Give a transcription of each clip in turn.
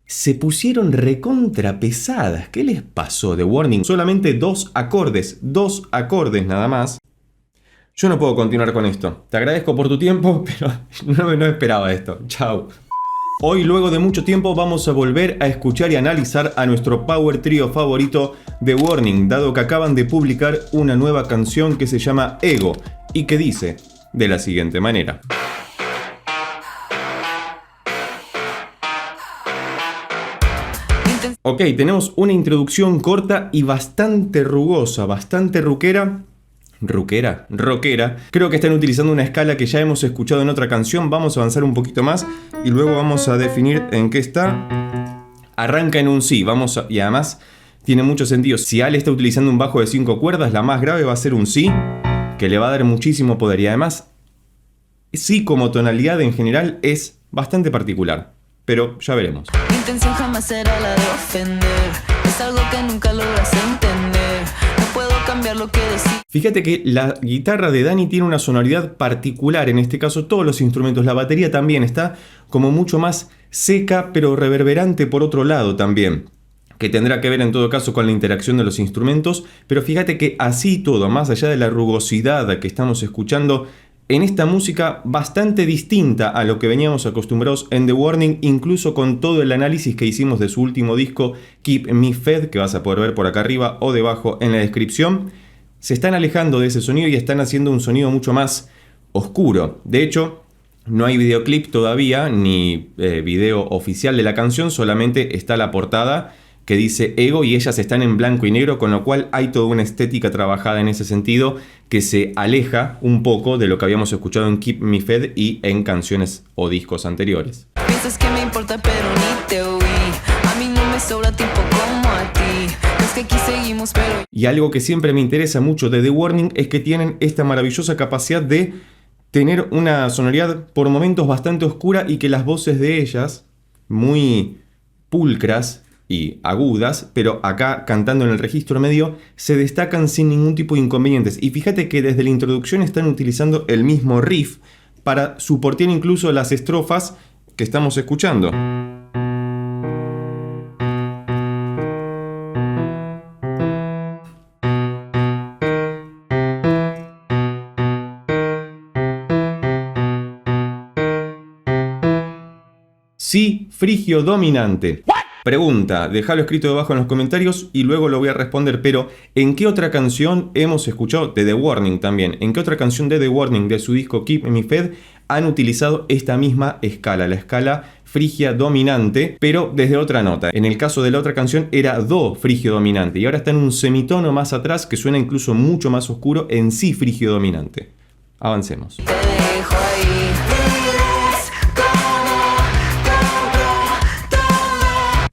Se pusieron recontra pesadas. ¿Qué les pasó? The Warning. Solamente dos acordes nada más. Yo no puedo continuar con esto. Te agradezco por tu tiempo, pero no esperaba esto. Chao. Hoy, luego de mucho tiempo, vamos a volver a escuchar y analizar a nuestro power trio favorito, The Warning, dado que acaban de publicar una nueva canción que se llama Ego y que dice de la siguiente manera. Ok, tenemos una introducción corta y bastante rugosa, bastante rockera. Rockera. Creo que están utilizando una escala que ya hemos escuchado en otra canción. Vamos a avanzar un poquito más y luego vamos a definir en qué está. Arranca en un si, y además tiene mucho sentido. Si Ale está utilizando un bajo de 5 cuerdas, la más grave va a ser un si, que le va a dar muchísimo poder. Y además, si como tonalidad en general es bastante particular. Pero ya veremos. Mi intención jamás será la de ofender. Es algo que nunca logras entender. No puedo cambiar lo que decís. Fíjate que la guitarra de Dani tiene una sonoridad particular. En este caso todos los instrumentos. La batería también está como mucho más seca, pero reverberante por otro lado también. Que tendrá que ver en todo caso con la interacción de los instrumentos. Pero fíjate que así todo, más allá de la rugosidad que estamos escuchando en esta música bastante distinta a lo que veníamos acostumbrados en The Warning, incluso con todo el análisis que hicimos de su último disco Keep Me Fed, que vas a poder ver por acá arriba o debajo en la descripción, se están alejando de ese sonido y están haciendo un sonido mucho más oscuro. De hecho, no hay videoclip todavía, ni video oficial de la canción, solamente está la portada que dice Ego y ellas están en blanco y negro, con lo cual hay toda una estética trabajada en ese sentido que se aleja un poco de lo que habíamos escuchado en Keep Me Fed y en canciones o discos anteriores. Piensas que me importa pero ni te oí. A mí no me sobra tiempo como a ti. Es que aquí seguimos pero... Y algo que siempre me interesa mucho de The Warning es que tienen esta maravillosa capacidad de tener una sonoridad por momentos bastante oscura y que las voces de ellas, muy pulcras y agudas, pero acá cantando en el registro medio, se destacan sin ningún tipo de inconvenientes. Y fíjate que desde la introducción están utilizando el mismo riff para soportar incluso las estrofas que estamos escuchando. Si frigio dominante. Pregunta, déjalo escrito debajo en los comentarios y luego lo voy a responder, pero ¿en qué otra canción hemos escuchado de The Warning también? ¿En qué otra canción de The Warning de su disco Keep Me Fed han utilizado esta misma escala, la escala frigia dominante, pero desde otra nota? En el caso de la otra canción era do frigio dominante y ahora está en un semitono más atrás que suena incluso mucho más oscuro en si frigio dominante. Avancemos. Te dejo ahí.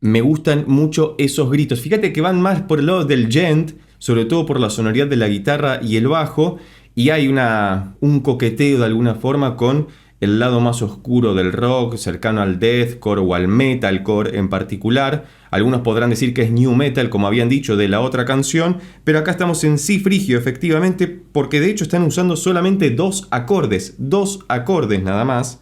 Me gustan mucho esos gritos. Fíjate que van más por el lado del gent, sobre todo por la sonoridad de la guitarra y el bajo, y hay un coqueteo de alguna forma con el lado más oscuro del rock, cercano al deathcore o al metalcore en particular. Algunos podrán decir que es new metal, como habían dicho de la otra canción, pero acá estamos en si frigio, efectivamente, porque de hecho están usando solamente dos acordes nada más.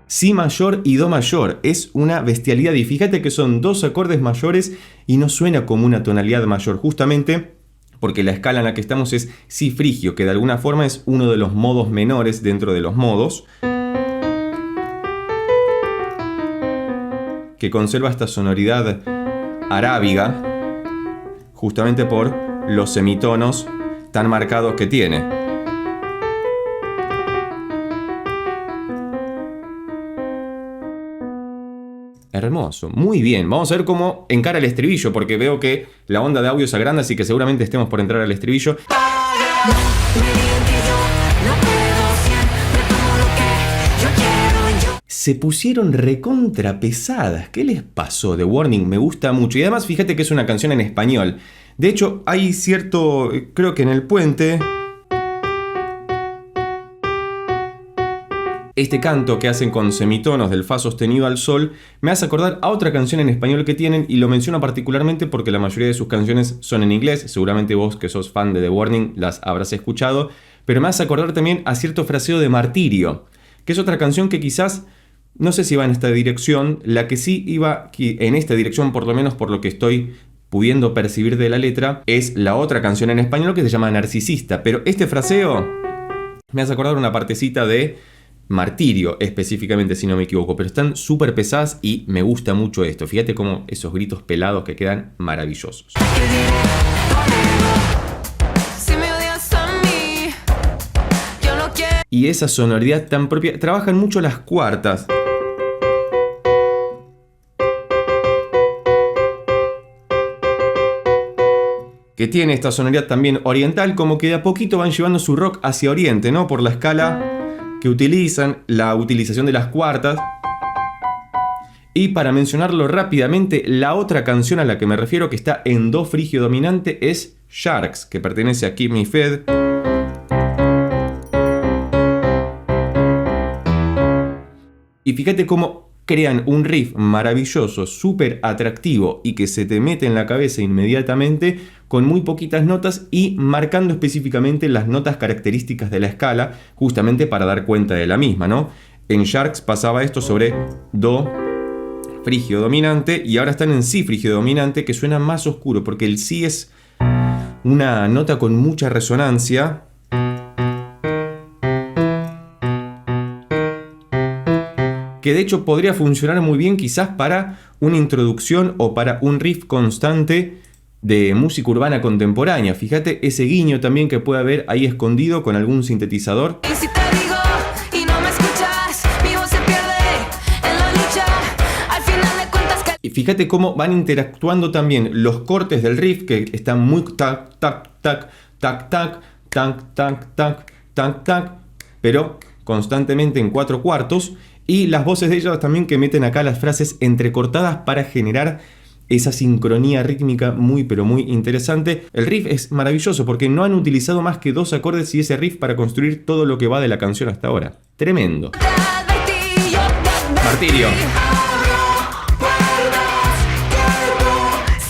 Si mayor y do mayor, es una bestialidad y fíjate que son dos acordes mayores y no suena como una tonalidad mayor, justamente porque la escala en la que estamos es si frigio, que de alguna forma es uno de los modos menores dentro de los modos, que conserva esta sonoridad arábiga justamente por los semitonos tan marcados que tiene. Hermoso, muy bien. Vamos a ver cómo encara el estribillo, porque veo que la onda de audio se agranda, así que seguramente estemos por entrar al estribillo. Se pusieron recontra pesadas. ¿Qué les pasó? The Warning me gusta mucho. Y además fíjate que es una canción en español. De hecho, hay cierto... creo que en el puente... Este canto que hacen con semitonos del fa sostenido al sol me hace acordar a otra canción en español que tienen, y lo menciono particularmente porque la mayoría de sus canciones son en inglés. Seguramente vos que sos fan de The Warning las habrás escuchado, pero me hace acordar también a cierto fraseo de Martirio, que es otra canción que quizás, no sé si va en esta dirección, la que sí iba en esta dirección, por lo menos por lo que estoy pudiendo percibir de la letra, es la otra canción en español que se llama Narcisista, pero este fraseo me hace acordar una partecita de Martirio, específicamente, si no me equivoco, pero están súper pesadas y me gusta mucho esto. Fíjate cómo esos gritos pelados que quedan maravillosos. Y esa sonoridad tan propia, trabajan mucho las cuartas. Que tiene esta sonoridad también oriental, como que de a poquito van llevando su rock hacia oriente, ¿no? Por la escala que utilizan, la utilización de las cuartas. Y para mencionarlo rápidamente, la otra canción a la que me refiero que está en do frigio dominante es Sharks, que pertenece a Keep Me Fed. Y fíjate cómo crean un riff maravilloso, súper atractivo y que se te mete en la cabeza inmediatamente con muy poquitas notas y marcando específicamente las notas características de la escala, justamente para dar cuenta de la misma, ¿no? En Sharks pasaba esto sobre do frigio dominante y ahora están en si frigio dominante, que suena más oscuro porque el si es una nota con mucha resonancia. Que de hecho podría funcionar muy bien quizás para una introducción o para un riff constante de música urbana contemporánea. Fíjate ese guiño también que puede haber ahí escondido con algún sintetizador. Y si te digo y no me escuchas, mi voz se pierde en la lucha, al final de cuentas Y fíjate cómo van interactuando también los cortes del riff, que están muy tac, tac, tac, tac, tac, tac, tac, tac, tac, tac, pero constantemente en 4/4. Y las voces de ellos también que meten acá las frases entrecortadas para generar esa sincronía rítmica muy pero muy interesante. El riff es maravilloso porque no han utilizado más que 2 acordes y ese riff para construir todo lo que va de la canción hasta ahora. Tremendo. Martirio.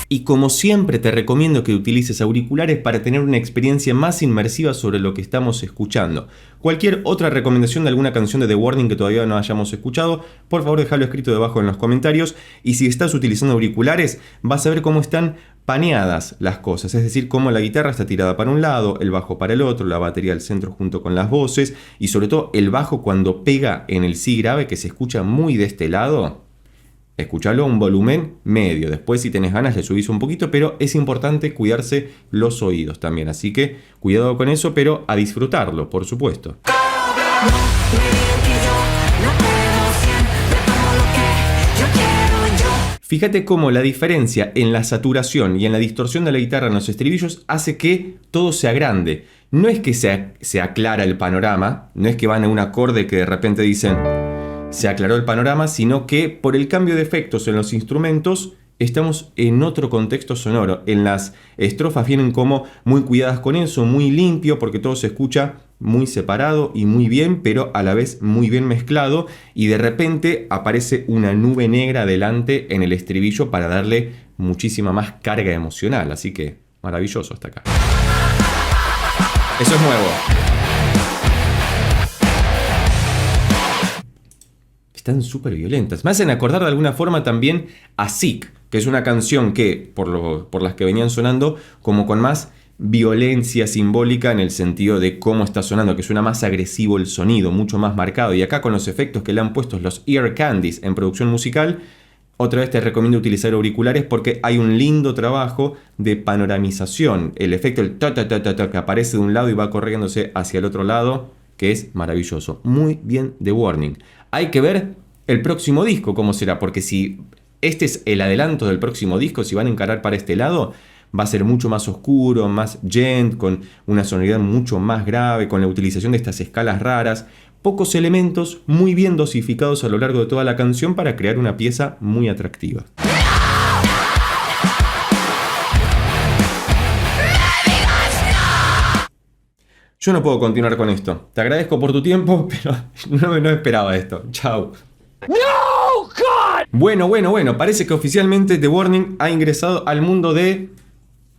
Y como siempre te recomiendo que utilices auriculares para tener una experiencia más inmersiva sobre lo que estamos escuchando. Cualquier otra recomendación de alguna canción de The Warning que todavía no hayamos escuchado, por favor déjalo escrito debajo en los comentarios. Y si estás utilizando auriculares, vas a ver cómo están paneadas las cosas, es decir, cómo la guitarra está tirada para un lado, el bajo para el otro, la batería al centro junto con las voces y sobre todo el bajo cuando pega en el si grave que se escucha muy de este lado. Escuchalo a un volumen medio, después si tenés ganas le subís un poquito, pero es importante cuidarse los oídos también, así que cuidado con eso, pero a disfrutarlo, por supuesto. Fíjate cómo la diferencia en la saturación y en la distorsión de la guitarra en los estribillos hace que todo se agrande. No es que se aclara el panorama, no es que van a un acorde que de repente dicen se aclaró el panorama, sino que por el cambio de efectos en los instrumentos estamos en otro contexto sonoro. En las estrofas vienen como muy cuidadas con eso, muy limpio, porque todo se escucha muy separado y muy bien, pero a la vez muy bien mezclado, y de repente aparece una nube negra delante en el estribillo para darle muchísima más carga emocional, así que maravilloso hasta acá. Eso es nuevo. Están súper violentas. Me hacen acordar de alguna forma también a Sick, que es una canción que, por las que venían sonando, como con más violencia simbólica en el sentido de cómo está sonando, que suena más agresivo el sonido, mucho más marcado. Y acá con los efectos que le han puesto los Ear Candies en producción musical, otra vez te recomiendo utilizar auriculares porque hay un lindo trabajo de panoramización. El efecto, el ta ta ta ta ta, que aparece de un lado y va corriéndose hacia el otro lado, que es maravilloso. Muy bien The Warning. Hay que ver el próximo disco cómo será, porque si este es el adelanto del próximo disco, si van a encarar para este lado, va a ser mucho más oscuro, más gent, con una sonoridad mucho más grave, con la utilización de estas escalas raras, pocos elementos muy bien dosificados a lo largo de toda la canción para crear una pieza muy atractiva. Yo no puedo continuar con esto. Te agradezco por tu tiempo, pero no esperaba esto. Chao. ¡No, God! Bueno. Parece que oficialmente The Warning ha ingresado al mundo de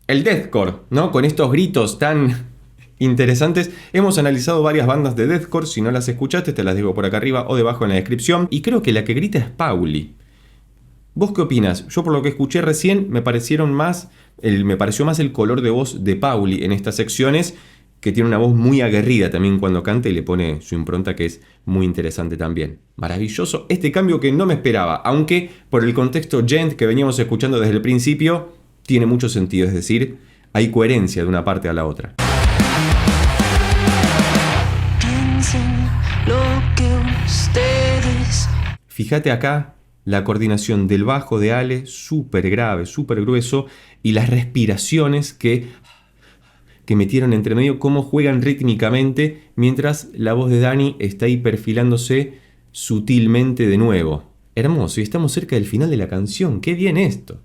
el deathcore, ¿no? Con estos gritos tan interesantes. Hemos analizado varias bandas de deathcore. Si no las escuchaste, te las dejo por acá arriba o debajo en la descripción. Y creo que la que grita es Pauli. ¿Vos qué opinas? Yo por lo que escuché recién me pareció más el color de voz de Pauli en estas secciones, que tiene una voz muy aguerrida también cuando canta y le pone su impronta, que es muy interesante también. Maravilloso este cambio que no me esperaba, aunque por el contexto gent que veníamos escuchando desde el principio, tiene mucho sentido, es decir, hay coherencia de una parte a la otra. Piensen lo que ustedes. Fíjate acá la coordinación del bajo de Ale, súper grave, súper grueso, y las respiraciones que metieron entre medio, cómo juegan rítmicamente, mientras la voz de Dani está ahí perfilándose sutilmente de nuevo. Hermoso, y estamos cerca del final de la canción. ¡Qué bien esto!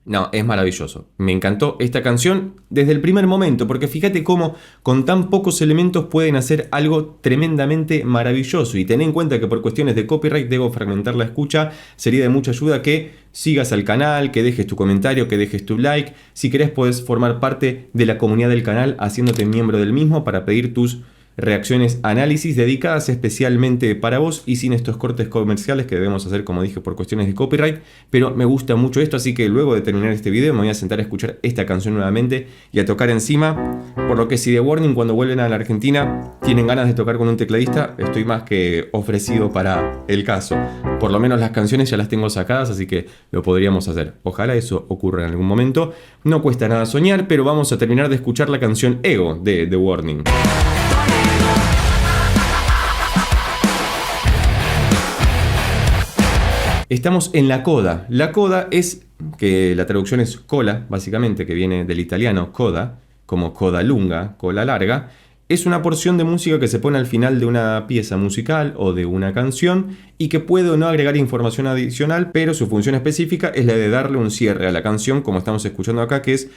No, es maravilloso. Me encantó esta canción desde el primer momento, porque fíjate cómo con tan pocos elementos pueden hacer algo tremendamente maravilloso. Y ten en cuenta que por cuestiones de copyright debo fragmentar la escucha. Sería de mucha ayuda que sigas al canal, que dejes tu comentario, que dejes tu like. Si querés podés formar parte de la comunidad del canal haciéndote miembro del mismo para pedir tus reacciones, análisis dedicadas especialmente para vos y sin estos cortes comerciales que debemos hacer, como dije, por cuestiones de copyright. Pero me gusta mucho esto, así que luego de terminar este video me voy a sentar a escuchar esta canción nuevamente y a tocar encima. Por lo que si The Warning cuando vuelven a la Argentina tienen ganas de tocar con un tecladista, estoy más que ofrecido para el caso. Por lo menos las canciones ya las tengo sacadas, así que lo podríamos hacer. Ojalá eso ocurra en algún momento. No cuesta nada soñar, pero vamos a terminar de escuchar la canción Ego de The Warning. Estamos en la coda. La coda es, que la traducción es cola, básicamente, que viene del italiano coda, como coda lunga, cola larga. Es una porción de música que se pone al final de una pieza musical o de una canción y que puede o no agregar información adicional, pero su función específica es la de darle un cierre a la canción, como estamos escuchando acá, que es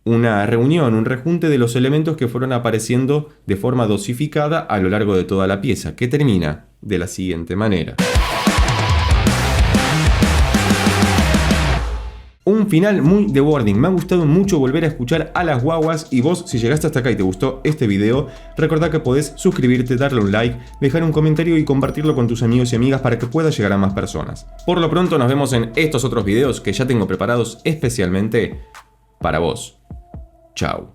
una reunión, un rejunte de los elementos que fueron apareciendo de forma dosificada a lo largo de toda la pieza, que termina de la siguiente manera. Un final muy The Warning. Me ha gustado mucho volver a escuchar a las guaguas. Y vos, si llegaste hasta acá y te gustó este video, recordá que podés suscribirte, darle un like, dejar un comentario y compartirlo con tus amigos y amigas para que pueda llegar a más personas. Por lo pronto nos vemos en estos otros videos que ya tengo preparados especialmente para vos. Chao.